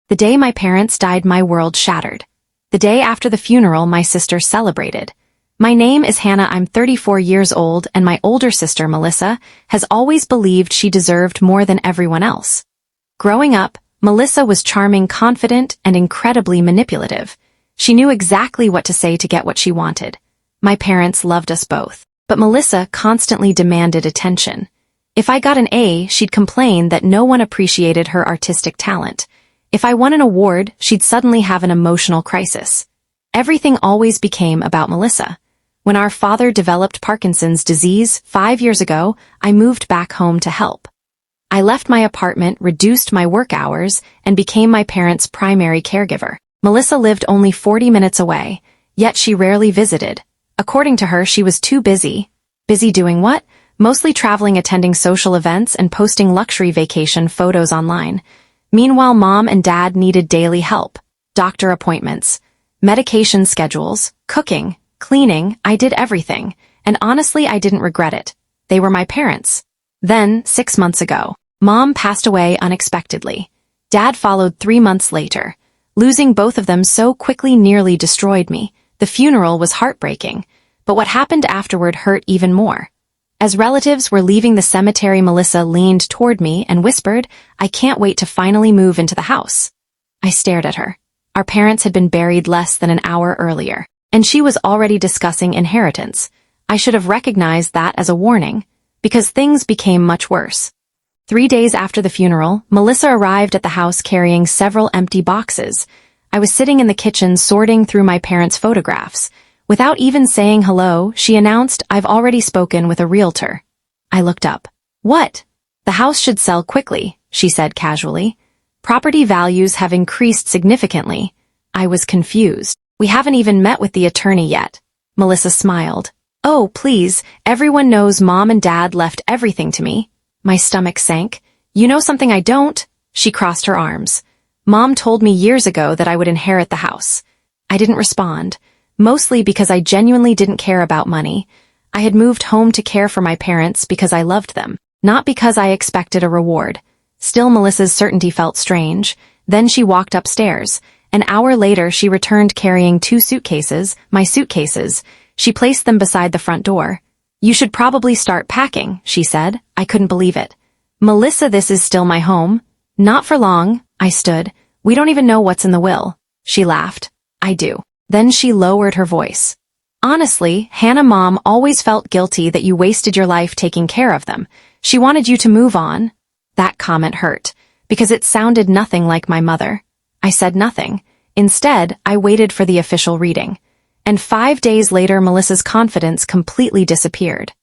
The day my parents died, my world shattered. The day after the funeral, my sister celebrated. My name is Hannah, I'm 34 years old, and my older sister, Melissa, has always believed she deserved more than everyone else. Growing up, Melissa was charming, confident, and incredibly manipulative. She knew exactly what to say to get what she wanted. My parents loved us both, but Melissa constantly demanded attention. If I got an A, she'd complain that no one appreciated her artistic talent. If I won an award, she'd suddenly have an emotional crisis. Everything always became about Melissa. When our father developed Parkinson's disease 5 years ago, I moved back home to help. I left my apartment, reduced my work hours, and became my parents' primary caregiver. Melissa lived only 40 minutes away, yet she rarely visited. According to her, she was too busy. Busy doing what? Mostly traveling, attending social events, and posting luxury vacation photos online. Meanwhile, Mom and Dad needed daily help. Doctor appointments, medication schedules, cooking, cleaning. I did everything, and honestly, I didn't regret it. They were my parents. Then, 6 months ago, Mom passed away unexpectedly. Dad followed 3 months later. Losing both of them so quickly nearly destroyed me. The funeral was heartbreaking, but what happened afterward hurt even more. As relatives were leaving the cemetery, Melissa leaned toward me and whispered, "I can't wait to finally move into the house." I stared at her. Our parents had been buried less than an hour earlier, and she was already discussing inheritance. I should have recognized that as a warning, because things became much worse. 3 days after the funeral, Melissa arrived at the house carrying several empty boxes. I was sitting in the kitchen sorting through my parents' photographs. Without even saying hello, she announced, "I've already spoken with a realtor." I looked up. "What?" "The house should sell quickly," she said casually. "Property values have increased significantly." I was confused. "We haven't even met with the attorney yet." Melissa smiled. "Oh, please, everyone knows Mom and Dad left everything to me." My stomach sank. "You know something I don't?" She crossed her arms. "Mom told me years ago that I would inherit the house." I didn't respond. Mostly because I genuinely didn't care about money. I had moved home to care for my parents because I loved them, not because I expected a reward. Still, Melissa's certainty felt strange. Then she walked upstairs. An hour later, she returned carrying 2 suitcases, my suitcases. She placed them beside the front door. "You should probably start packing," she said. I couldn't believe it. "Melissa, this is still my home." "Not for long." I stood. "We don't even know what's in the will." She laughed. "I do." Then she lowered her voice. "Honestly, Hannah, Mom always felt guilty that you wasted your life taking care of them. She wanted you to move on." That comment hurt, because it sounded nothing like my mother. I said nothing. Instead, I waited for the official reading. And 5 days later, Melissa's confidence completely disappeared.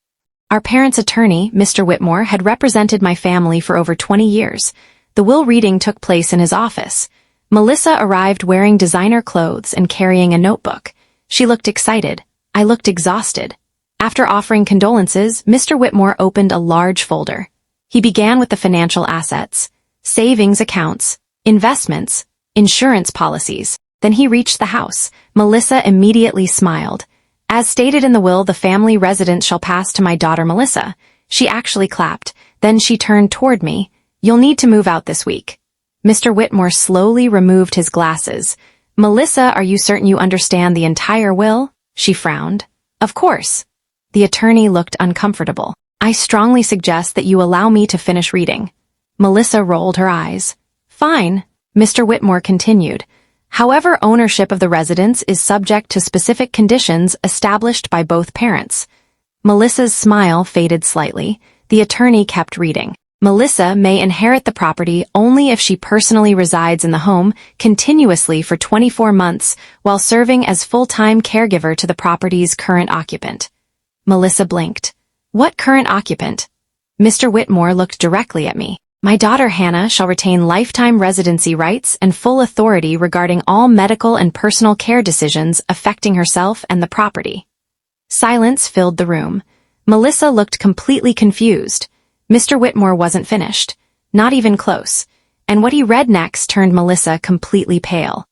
Our parents' attorney, Mr. Whitmore, had represented my family for over 20 years. The will reading took place in his office. Melissa arrived wearing designer clothes and carrying a notebook. She looked excited. I looked exhausted. After offering condolences, Mr. Whitmore opened a large folder. He began with the financial assets, savings accounts, investments, insurance policies. Then he reached the house. Melissa immediately smiled. "As stated in the will, the family residence shall pass to my daughter Melissa." She actually clapped. Then she turned toward me. "You'll need to move out this week." Mr. Whitmore slowly removed his glasses. "Melissa, are you certain you understand the entire will?" She frowned. "Of course." The attorney looked uncomfortable. "I strongly suggest that you allow me to finish reading." Melissa rolled her eyes. "Fine." Mr. Whitmore continued. "However, ownership of the residence is subject to specific conditions established by both parents." Melissa's smile faded slightly. The attorney kept reading. "Melissa may inherit the property only if she personally resides in the home continuously for 24 months while serving as full-time caregiver to the property's current occupant." Melissa blinked. "What current occupant?" Mr. Whitmore looked directly at me. "My daughter Hannah shall retain lifetime residency rights and full authority regarding all medical and personal care decisions affecting herself and the property." Silence filled the room. Melissa looked completely confused. Mr. Whitmore wasn't finished. Not even close. And what he read next turned Melissa completely pale.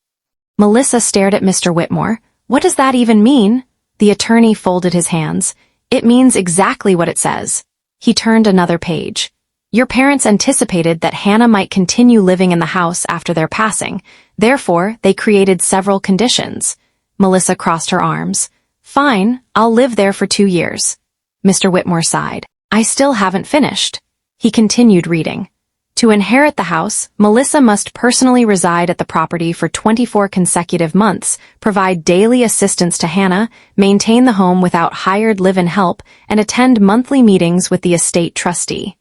Melissa stared at Mr. Whitmore. "What does that even mean?" The attorney folded his hands. "It means exactly what it says." He turned another page. Your parents anticipated that Hannah might continue living in the house after their passing. Therefore, they created several conditions. Melissa crossed her arms. Fine, I'll live there for 2 years. Mr. Whitmore sighed. I still haven't finished. He continued reading. To inherit the house, Melissa must personally reside at the property for 24 consecutive months, provide daily assistance to Hannah, maintain the home without hired live-in help, and attend monthly meetings with the estate trustee.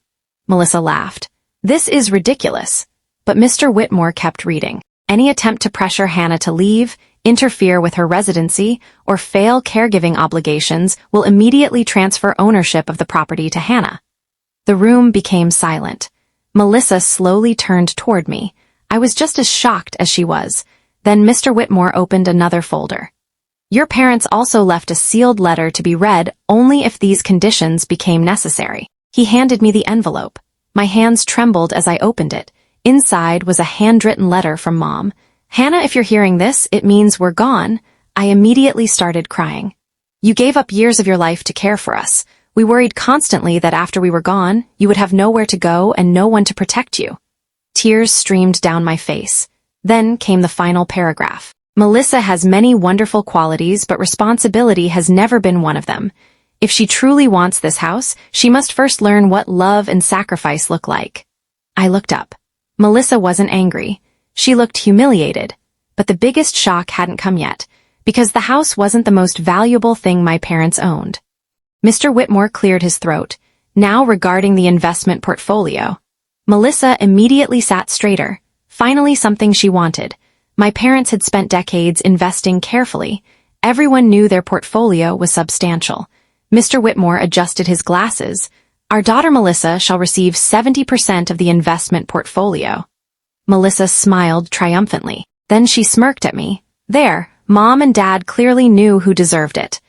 Melissa laughed. This is ridiculous. But Mr. Whitmore kept reading. Any attempt to pressure Hannah to leave, interfere with her residency, or fail caregiving obligations will immediately transfer ownership of the property to Hannah. The room became silent. Melissa slowly turned toward me. I was just as shocked as she was. Then Mr. Whitmore opened another folder. Your parents also left a sealed letter to be read only if these conditions became necessary. He handed me the envelope. My hands trembled as I opened it. Inside was a handwritten letter from Mom. Hannah, if you're hearing this, it means we're gone. I immediately started crying. You gave up years of your life to care for us. We worried constantly that after we were gone, you would have nowhere to go and no one to protect you. Tears streamed down my face. Then came the final paragraph. Melissa has many wonderful qualities, but responsibility has never been one of them. If she truly wants this house, she must first learn what love and sacrifice look like. I looked up. Melissa wasn't angry. She looked humiliated. But the biggest shock hadn't come yet, because the house wasn't the most valuable thing my parents owned. Mr. Whitmore cleared his throat. Now regarding the investment portfolio. Melissa immediately sat straighter. Finally something she wanted. My parents had spent decades investing carefully. Everyone knew their portfolio was substantial. Mr. Whitmore adjusted his glasses. Our daughter Melissa shall receive 70% of the investment portfolio. Melissa smiled triumphantly. Then she smirked at me. There, Mom and Dad clearly knew who deserved it.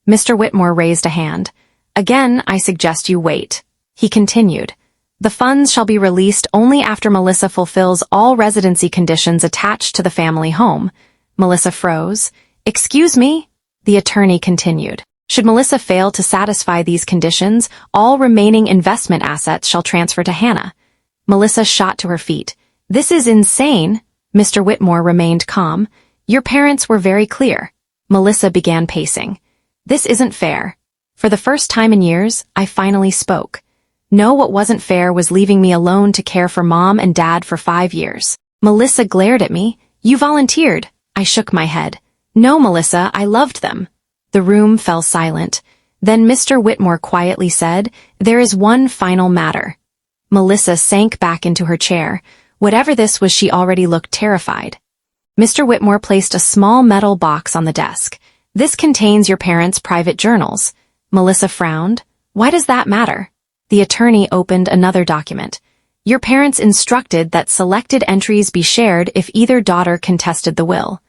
Mr. Whitmore raised a hand. Again, I suggest you wait. He continued. The funds shall be released only after Melissa fulfills all residency conditions attached to the family home. Melissa froze. Excuse me? The attorney continued. Should Melissa fail to satisfy these conditions, all remaining investment assets shall transfer to Hannah. Melissa shot to her feet. This is insane. Mr. Whitmore remained calm. Your parents were very clear. Melissa began pacing. This isn't fair. For the first time in years, I finally spoke. No, what wasn't fair was leaving me alone to care for Mom and Dad for 5 years. Melissa glared at me. You volunteered. I shook my head. No, Melissa, I loved them. The room fell silent. Then Mr. Whitmore quietly said, There is one final matter. Melissa sank back into her chair. Whatever this was, she already looked terrified. Mr. Whitmore placed a small metal box on the desk. This contains your parents' private journals. Melissa frowned. Why does that matter? The attorney opened another document. Your parents instructed that selected entries be shared if either daughter contested the will.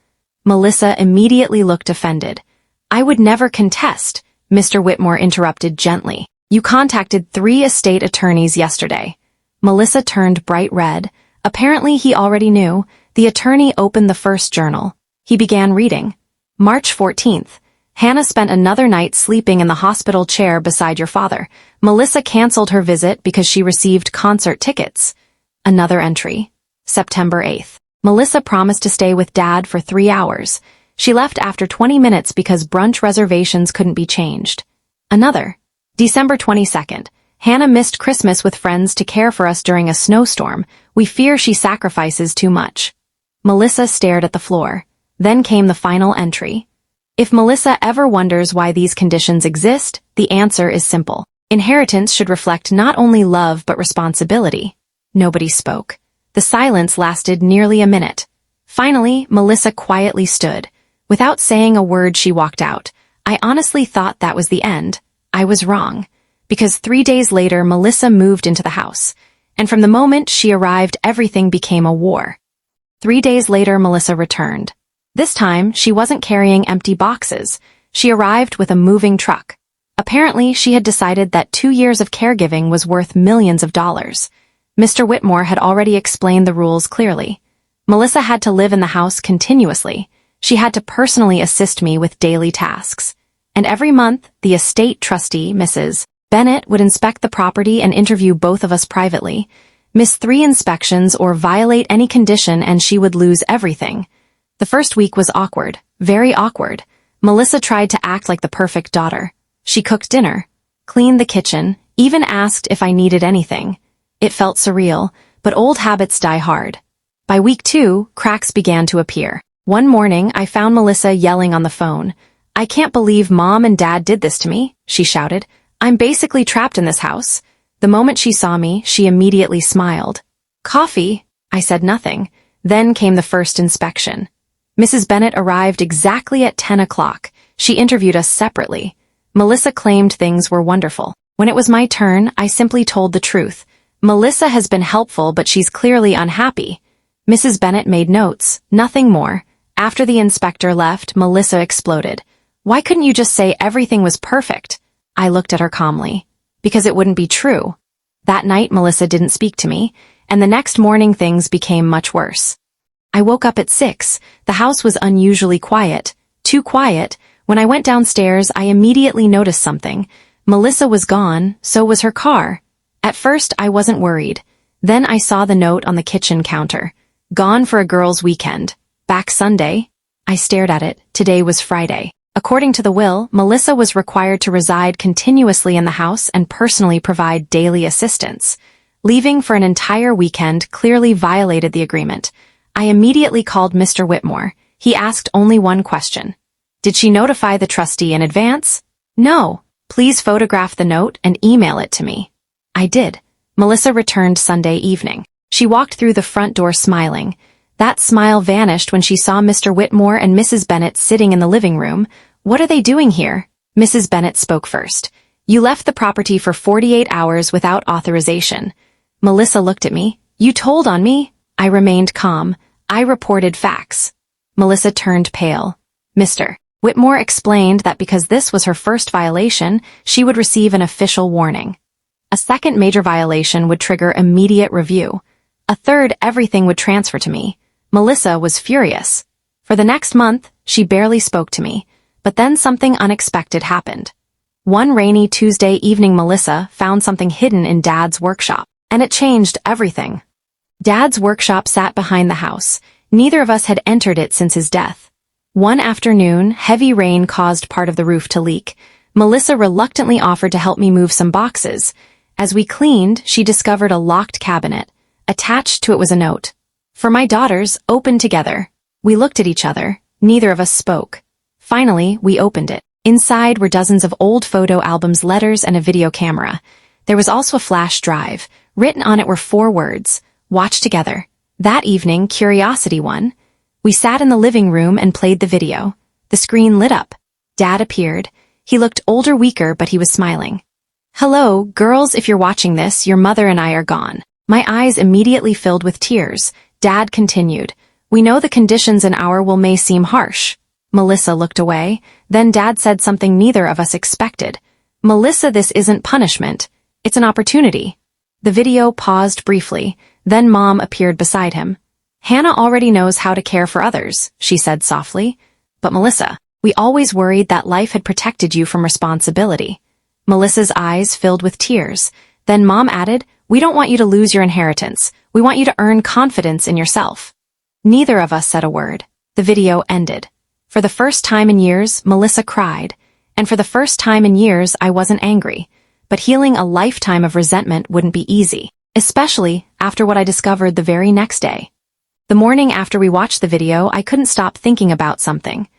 Melissa immediately looked offended. I would never contest, Mr. Whitmore interrupted gently. You contacted 3 estate attorneys yesterday. Melissa turned bright red. Apparently he already knew. The attorney opened the first journal. He began reading. March 14th. Hannah spent another night sleeping in the hospital chair beside your father. Melissa canceled her visit because she received concert tickets. Another entry. September 8th. Melissa promised to stay with Dad for 3 hours. She left after 20 minutes because brunch reservations couldn't be changed. Another. December 22nd. Hannah missed Christmas with friends to care for us during a snowstorm. We fear she sacrifices too much. Melissa stared at the floor. Then came the final entry. If Melissa ever wonders why these conditions exist, the answer is simple. Inheritance should reflect not only love but responsibility. Nobody spoke. The silence lasted nearly a minute. Finally, Melissa quietly stood. Without saying a word, she walked out. I honestly thought that was the end. I was wrong. Because 3 days later, Melissa moved into the house. And from the moment she arrived, everything became a war. 3 days later, Melissa returned. This time, she wasn't carrying empty boxes. She arrived with a moving truck. Apparently, she had decided that 2 years of caregiving was worth millions of dollars. Mr. Whitmore had already explained the rules clearly. Melissa had to live in the house continuously. She had to personally assist me with daily tasks. And every month, the estate trustee, Mrs. Bennett would inspect the property and interview both of us privately, miss 3 inspections or violate any condition and she would lose everything. The first week was awkward, very awkward. Melissa tried to act like the perfect daughter. She cooked dinner, cleaned the kitchen, even asked if I needed anything. It felt surreal, but old habits die hard. By week 2, cracks began to appear. One morning, I found Melissa yelling on the phone. "I can't believe Mom and Dad did this to me," she shouted. "I'm basically trapped in this house." The moment she saw me, she immediately smiled. "Coffee?" I said nothing. Then came the first inspection. Mrs. Bennett arrived exactly at 10 o'clock. She interviewed us separately. Melissa claimed things were wonderful. When it was my turn, I simply told the truth. "Melissa has been helpful, but she's clearly unhappy." Mrs. Bennett made notes, nothing more. After the inspector left, Melissa exploded. "Why couldn't you just say everything was perfect?" I looked at her calmly. "Because it wouldn't be true." That night, Melissa didn't speak to me, and the next morning things became much worse. I woke up at 6. The house was unusually quiet. Too quiet. When I went downstairs, I immediately noticed something. Melissa was gone, so was her car. At first, I wasn't worried. Then I saw the note on the kitchen counter. "Gone for a girls' weekend. Back Sunday." I stared at it. Today was Friday. According to the will, Melissa was required to reside continuously in the house and personally provide daily assistance. Leaving for an entire weekend clearly violated the agreement. I immediately called Mr. Whitmore. He asked only one question. "Did she notify the trustee in advance?" "No. Please photograph the note and email it to me." I did. Melissa returned Sunday evening. She walked through the front door smiling. That smile vanished when she saw Mr. Whitmore and Mrs. Bennett sitting in the living room. "What are they doing here?" Mrs. Bennett spoke first. "You left the property for 48 hours without authorization." Melissa looked at me. "You told on me." I remained calm. I reported facts. Melissa turned pale. Mr. Whitmore explained that because this was her first violation, she would receive an official warning. A second major violation would trigger immediate review. A third, everything would transfer to me. Melissa was furious. For the next month, she barely spoke to me. But then something unexpected happened. One rainy Tuesday evening, Melissa found something hidden in Dad's workshop, and it changed everything. Dad's workshop sat behind the house. Neither of us had entered it since his death. One afternoon, heavy rain caused part of the roof to leak. Melissa reluctantly offered to help me move some boxes. As we cleaned, she discovered a locked cabinet. Attached to it was a note. "For my daughters, open together." We looked at each other. Neither of us spoke. Finally, we opened it. Inside were dozens of old photo albums, letters, and a video camera. There was also a flash drive. Written on it were 4 words. "Watch together." That evening, curiosity won. We sat in the living room and played the video. The screen lit up. Dad appeared. He looked older, weaker, but he was smiling. "Hello, girls, if you're watching this, your mother and I are gone." My eyes immediately filled with tears. Dad continued. "We know the conditions in our will may seem harsh." Melissa looked away. Then Dad said something neither of us expected. "Melissa, this isn't punishment. It's an opportunity." The video paused briefly. Then Mom appeared beside him. "Hannah already knows how to care for others," she said softly. "But Melissa, we always worried that life had protected you from responsibility." Melissa's eyes filled with tears. Then Mom added, "We don't want you to lose your inheritance. We want you to earn confidence in yourself." Neither of us said a word. The video ended. For the first time in years, Melissa cried. And for the first time in years, I wasn't angry. But healing a lifetime of resentment wouldn't be easy, especially after what I discovered the very next day. The morning after we watched the video, I couldn't stop thinking about something.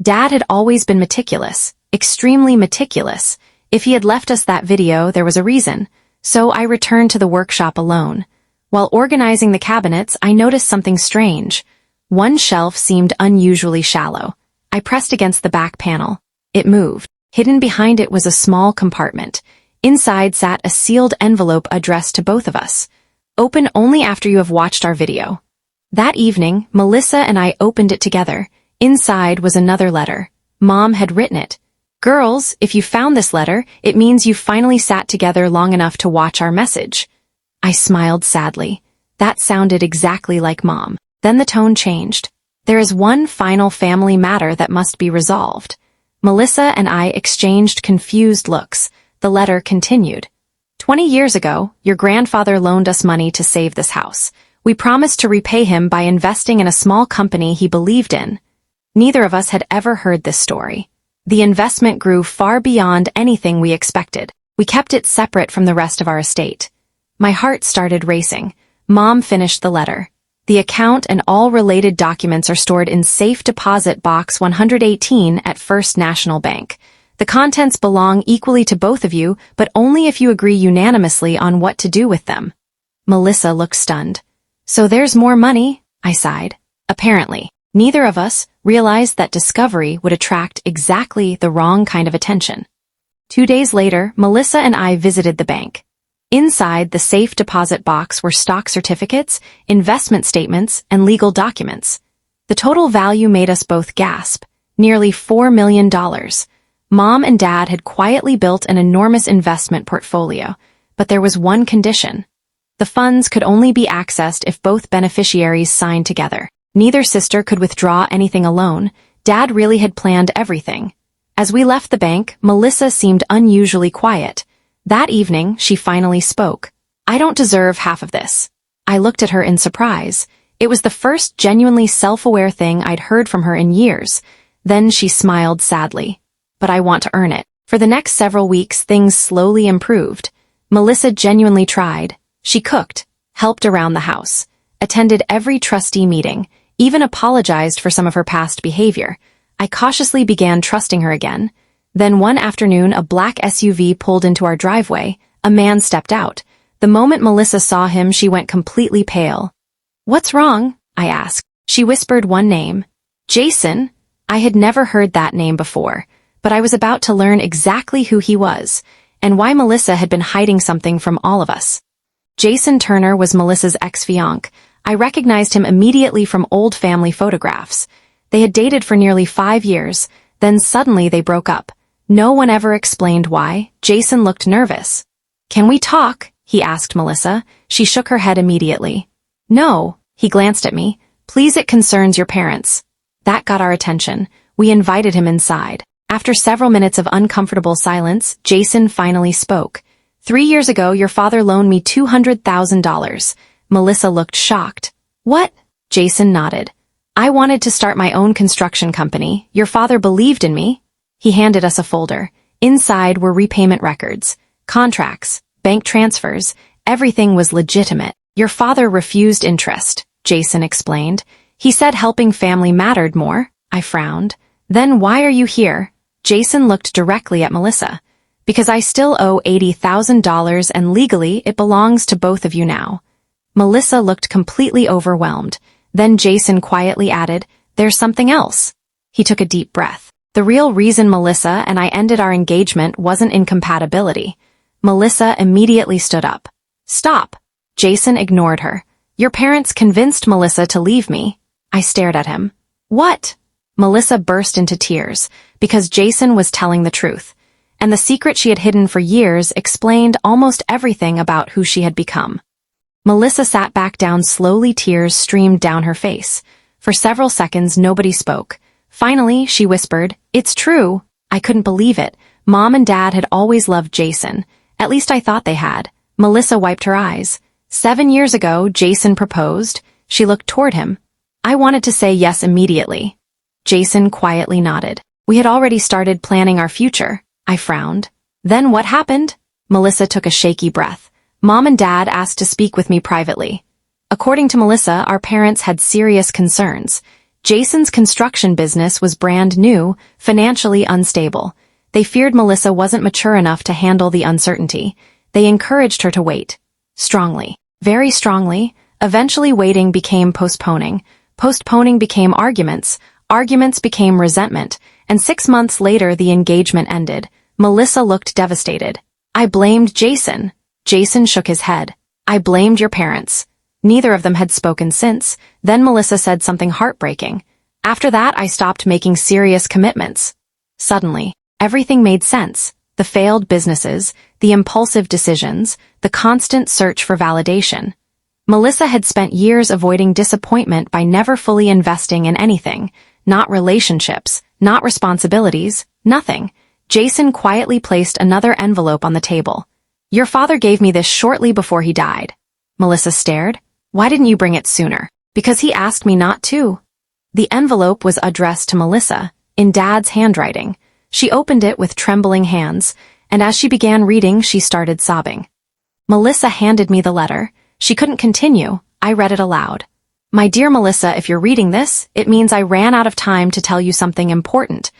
Dad had always been meticulous, extremely meticulous. If he had left us that video, there was a reason. So I returned to the workshop alone. While organizing the cabinets, I noticed something strange. One shelf seemed unusually shallow. I pressed against the back panel. It moved. Hidden behind it was a small compartment. Inside sat a sealed envelope addressed to both of us. "Open only after you have watched our video." That evening, Melissa and I opened it together. Inside was another letter. Mom had written it. "Girls, if you found this letter, it means you finally sat together long enough to watch our message." I smiled sadly. That sounded exactly like Mom. Then the tone changed. "There is one final family matter that must be resolved." Melissa and I exchanged confused looks. The letter continued. 20 years ago, your grandfather loaned us money to save this house. We promised to repay him by investing in a small company he believed in. Neither of us had ever heard this story. The investment grew far beyond anything we expected. We kept it separate from the rest of our estate. My heart started racing. Mom finished the letter. The account and all related documents are stored in Safe Deposit Box 118 at First National Bank. The contents belong equally to both of you, but only if you agree unanimously on what to do with them. Melissa looked stunned. So there's more money, I sighed. Apparently, neither of us realized that discovery would attract exactly the wrong kind of attention. 2 days later, Melissa and I visited the bank. Inside the safe deposit box were stock certificates, investment statements, and legal documents. The total value made us both gasp, nearly $4 million. Mom and Dad had quietly built an enormous investment portfolio, but there was one condition. The funds could only be accessed if both beneficiaries signed together. Neither sister could withdraw anything alone. Dad really had planned everything. As we left the bank, Melissa seemed unusually quiet. That evening, she finally spoke. I don't deserve half of this. I looked at her in surprise. It was the first genuinely self-aware thing I'd heard from her in years. Then she smiled sadly. But I want to earn it. For the next several weeks, things slowly improved. Melissa genuinely tried. She cooked, helped around the house, attended every trustee meeting, even apologized for some of her past behavior. I cautiously began trusting her again. Then one afternoon, a black SUV pulled into our driveway. A man stepped out. The moment Melissa saw him, she went completely pale. "What's wrong?" I asked. She whispered one name. Jason. I had never heard that name before, but I was about to learn exactly who he was, and why Melissa had been hiding something from all of us. Jason Turner was Melissa's ex-fiancé. I recognized him immediately from old family photographs. They had dated for nearly 5 years, then suddenly they broke up. No one ever explained why. Jason looked nervous. "Can we talk?" he asked Melissa. She shook her head immediately. "No," he glanced at me. "Please, it concerns your parents." That got our attention. We invited him inside. After several minutes of uncomfortable silence, Jason finally spoke. 3 years ago, your father loaned me $200,000. Melissa looked shocked. "What?" Jason nodded. "I wanted to start my own construction company. Your father believed in me." He handed us a folder. Inside were repayment records, contracts, bank transfers. Everything was legitimate. "Your father refused interest," Jason explained. "He said helping family mattered more." I frowned. "Then why are you here?" Jason looked directly at Melissa. "Because I still owe $80,000 and legally it belongs to both of you now." Melissa looked completely overwhelmed. Then Jason quietly added, "There's something else." He took a deep breath. The real reason Melissa and I ended our engagement wasn't incompatibility. Melissa immediately stood up. "Stop." Jason ignored her. "Your parents convinced Melissa to leave me." I stared at him. "What?" Melissa burst into tears, because Jason was telling the truth. And the secret she had hidden for years explained almost everything about who she had become. Melissa sat back down slowly. Tears streamed down her face. For several seconds, nobody spoke. Finally, she whispered, "It's true." I couldn't believe it. Mom and Dad had always loved Jason. At least I thought they had. Melissa wiped her eyes. 7 years ago, Jason proposed. She looked toward him. I wanted to say yes immediately. Jason quietly nodded. We had already started planning our future. I frowned. "Then what happened?" Melissa took a shaky breath. "Mom and Dad asked to speak with me privately." According to Melissa, our parents had serious concerns. Jason's construction business was brand new, financially unstable. They feared Melissa wasn't mature enough to handle the uncertainty. They encouraged her to wait. Strongly. Very strongly. Eventually waiting became postponing. Postponing became arguments. Arguments became resentment. And 6 months later the engagement ended. Melissa looked devastated. I blamed Jason. Jason shook his head. "I blamed your parents." Neither of them had spoken since. Then Melissa said something heartbreaking. "After that, I stopped making serious commitments." Suddenly, everything made sense. The failed businesses, the impulsive decisions, the constant search for validation. Melissa had spent years avoiding disappointment by never fully investing in anything. Not relationships, not responsibilities, nothing. Jason quietly placed another envelope on the table. Your father gave me this shortly before he died. Melissa stared. Why didn't you bring it sooner? Because he asked me not to. The envelope was addressed to Melissa, in Dad's handwriting. She opened it with trembling hands, and as she began reading, she started sobbing. Melissa handed me the letter. She couldn't continue. I read it aloud. My dear Melissa, if you're reading this, it means I ran out of time to tell you something important.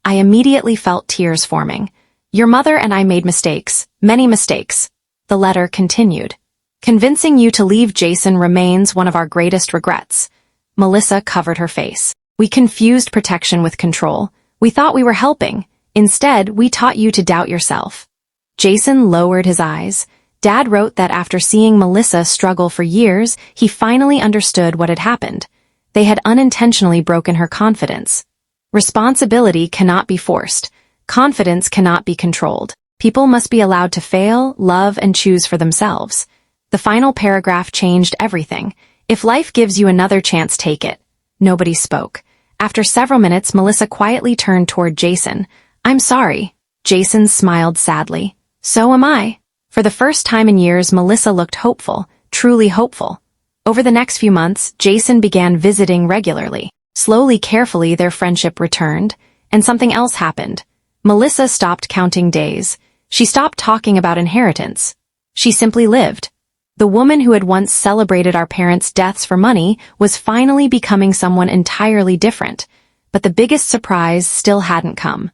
I immediately felt tears forming. Your mother and I made mistakes, many mistakes. The letter continued. Convincing you to leave Jason remains one of our greatest regrets. Melissa covered her face. We confused protection with control. We thought we were helping. Instead, we taught you to doubt yourself. Jason lowered his eyes. Dad wrote that after seeing Melissa struggle for years, he finally understood what had happened. They had unintentionally broken her confidence. Responsibility cannot be forced. Confidence cannot be controlled. People must be allowed to fail, love, and choose for themselves. The final paragraph changed everything. If life gives you another chance, take it. Nobody spoke. After several minutes, Melissa quietly turned toward Jason. I'm sorry. Jason smiled sadly. So am I. For the first time in years, Melissa looked hopeful, truly hopeful. Over the next few months, Jason began visiting regularly. Slowly, carefully, their friendship returned, and something else happened. Melissa stopped counting days. She stopped talking about inheritance. She simply lived. The woman who had once celebrated our parents' deaths for money was finally becoming someone entirely different, but the biggest surprise still hadn't come.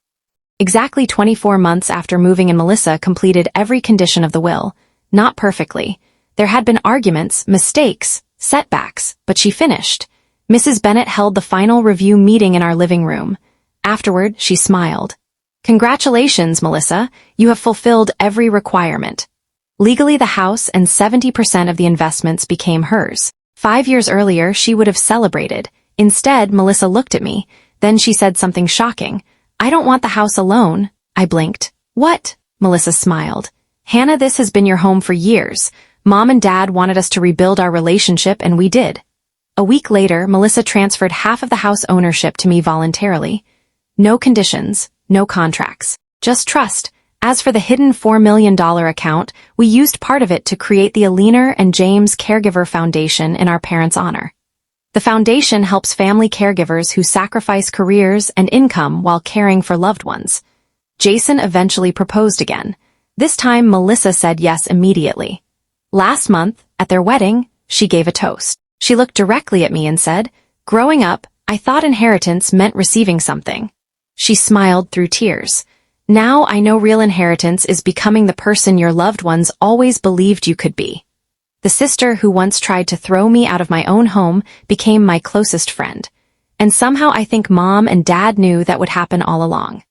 Exactly 24 months after moving in, Melissa completed every condition of the will. Not perfectly. There had been arguments, mistakes, setbacks, but she finished. Mrs. Bennet held the final review meeting in our living room. Afterward, she smiled. Congratulations, Melissa. You have fulfilled every requirement. Legally, the house and 70% of the investments became hers. 5 years earlier, she would have celebrated. Instead, Melissa looked at me. Then she said something shocking. I don't want the house alone. I blinked. What? Melissa smiled. Hannah, this has been your home for years. Mom and Dad wanted us to rebuild our relationship, and we did. A week later, Melissa transferred half of the house ownership to me voluntarily. No conditions, no contracts, just trust. As for the hidden $4 million account, we used part of it to create the Alina and James Caregiver Foundation in our parents' honor. The foundation helps family caregivers who sacrifice careers and income while caring for loved ones. Jason eventually proposed again. This time, Melissa said yes immediately. Last month, at their wedding, she gave a toast. She looked directly at me and said, "Growing up, I thought inheritance meant receiving something." She smiled through tears. Now I know real inheritance is becoming the person your loved ones always believed you could be. The sister who once tried to throw me out of my own home became my closest friend. And somehow I think Mom and Dad knew that would happen all along.